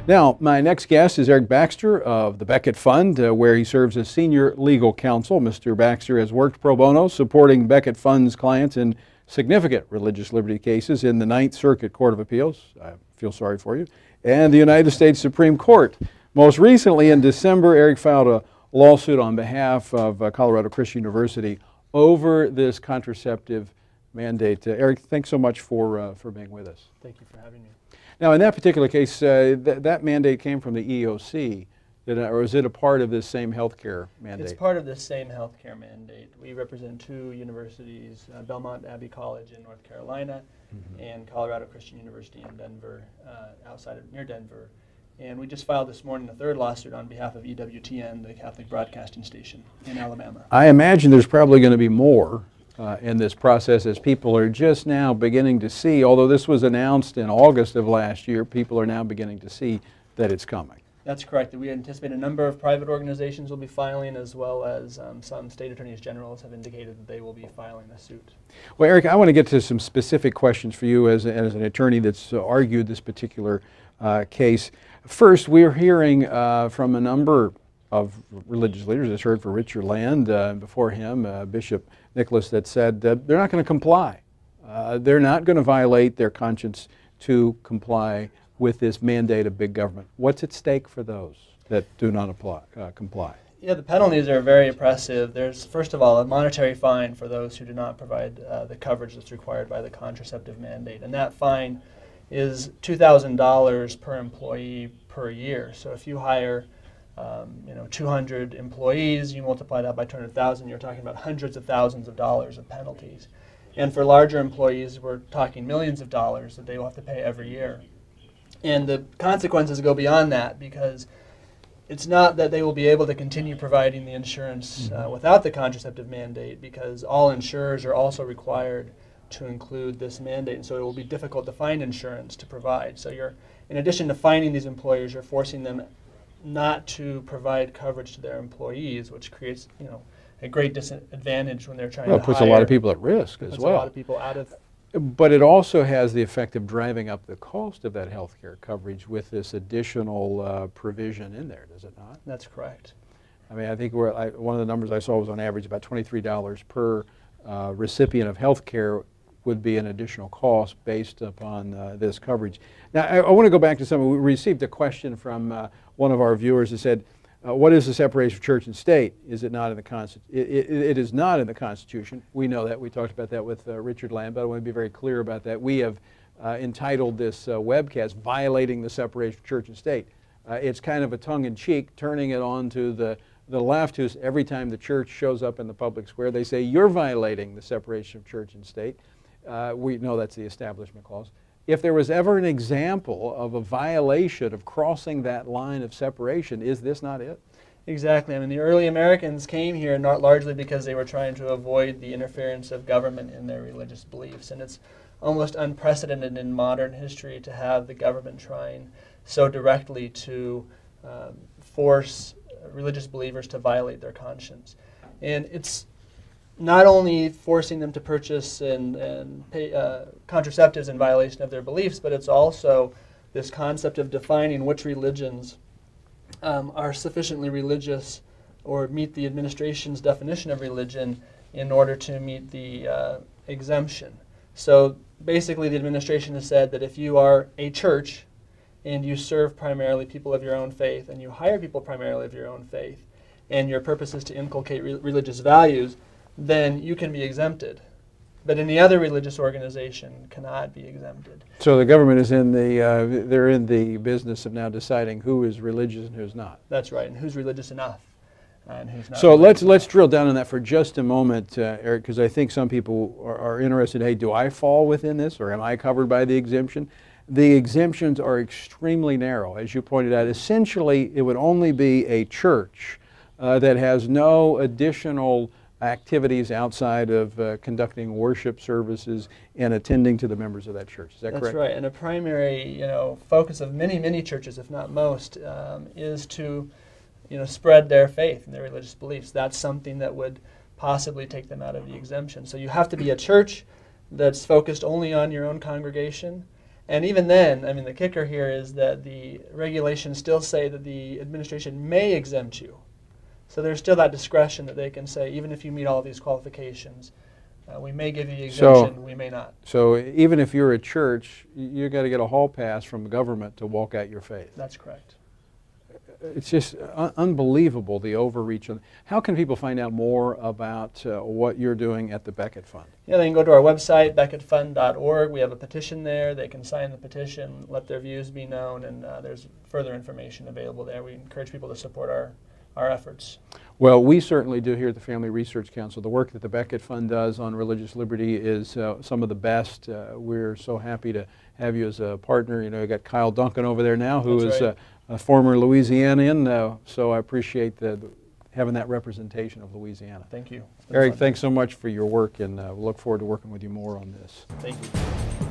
Now, my next guest is Eric Baxter of the Becket Fund, where he serves as senior legal counsel. Mr. Baxter has worked pro bono supporting Becket Fund's clients in significant religious liberty cases in the Ninth Circuit Court of Appeals, I feel sorry for you, and the United States Supreme Court. Most recently, in December, Eric filed a lawsuit on behalf of Colorado Christian University over this contraceptive mandate. Eric, thanks so much for being with us. Thank you for having me. Now, in that particular case, that mandate came from the EOC, or is it a part of this same healthcare mandate? It's part of the same healthcare mandate. We represent two universities, Belmont Abbey College in North Carolina and Colorado Christian University in Denver, near Denver. And we just filed this morning a third lawsuit on behalf of EWTN, the Catholic Broadcasting Station in Alabama. I imagine there's probably going to be more in this process, as people are just now beginning to see, although this was announced in August of last year, people are now beginning to see that it's coming. That's correct. We anticipate a number of private organizations will be filing, as well as some state attorneys generals have indicated that they will be filing a suit. Well, Eric, I want to get to some specific questions for you as an attorney that's argued this particular case. First, we're hearing from a number of religious leaders. As heard for Richard Land, before him, Bishop Nicholas, that said that they're not going to comply. They're not going to violate their conscience to comply with this mandate of big government. What's at stake for those that do not comply? Yeah, the penalties are very oppressive. There's, first of all, a monetary fine for those who do not provide the coverage that's required by the contraceptive mandate. And that fine is $2,000 per employee per year. So if you hire 200 employees, you multiply that by 200,000, you're talking about hundreds of thousands of dollars of penalties. And for larger employees, we're talking millions of dollars that they will have to pay every year. And the consequences go beyond that, because it's not that they will be able to continue providing the insurance without the contraceptive mandate, because all insurers are also required to include this mandate, and so it will be difficult to find insurance to provide. So you're, in addition to fining these employers, you're forcing them not to provide coverage to their employees, which creates, a great disadvantage when they're trying to hire. It puts a lot of people at risk as well. Puts a lot of people out of. But it also has the effect of driving up the cost of that health care coverage with this additional provision in there, does it not? That's correct. I mean, I think one of the numbers I saw was on average about $23 per recipient of health care would be an additional cost based upon this coverage. Now, I want to go back to something. We received a question from one of our viewers that said, what is the separation of church and state? Is it not in the Constitution? It is not in the Constitution. We know that. We talked about that with Richard Land, but I want to be very clear about that. We have entitled this webcast, Violating the Separation of Church and State. It's kind of a tongue-in-cheek, turning it on to the left, who's every time the church shows up in the public square, they say, you're violating the separation of church and state. We know that's the Establishment Clause. If there was ever an example of a violation of crossing that line of separation, is this not it? Exactly. I mean, the early Americans came here not largely because they were trying to avoid the interference of government in their religious beliefs. And it's almost unprecedented in modern history to have the government trying so directly to force religious believers to violate their conscience. And it's not only forcing them to purchase and pay contraceptives in violation of their beliefs, but it's also this concept of defining which religions are sufficiently religious or meet the administration's definition of religion in order to meet the exemption. So basically the administration has said that if you are a church and you serve primarily people of your own faith and you hire people primarily of your own faith and your purpose is to inculcate religious values, then you can be exempted. But any other religious organization cannot be exempted. So the government is they're in the business of now deciding who is religious and who's not. That's right, and who's religious enough and who's not. So let's drill down on that for just a moment, Eric, because I think some people are interested, hey, do I fall within this, or am I covered by the exemption? The exemptions are extremely narrow. As you pointed out, essentially it would only be a church that has no additional activities outside of conducting worship services and attending to the members of that church. Is that correct? That's right. And a primary, focus of many churches, if not most, is to, spread their faith and their religious beliefs. That's something that would possibly take them out of the exemption. So you have to be a church that's focused only on your own congregation, And even then, I mean, the kicker here is that the regulations still say that the administration may exempt you. So there's still that discretion that they can say, even if you meet all of these qualifications, we may give you the exemption, we may not. So even if you're a church, you've got to get a hall pass from the government to walk out your faith. That's correct. It's just unbelievable, the overreach. How can people find out more about what you're doing at the Becket Fund? Yeah, they can go to our website, becketfund.org. We have a petition there. They can sign the petition, let their views be known, and there's further information available there. We encourage people to support our efforts. Well, we certainly do here at the Family Research Council. The work that the Becket Fund does on religious liberty is some of the best. We're so happy to have you as a partner. You know, you got Kyle Duncan over there now, who is a former Louisianian, so I appreciate having that representation of Louisiana. Thank you. Eric, thanks so much for your work, and we'll look forward to working with you more on this. Thank you.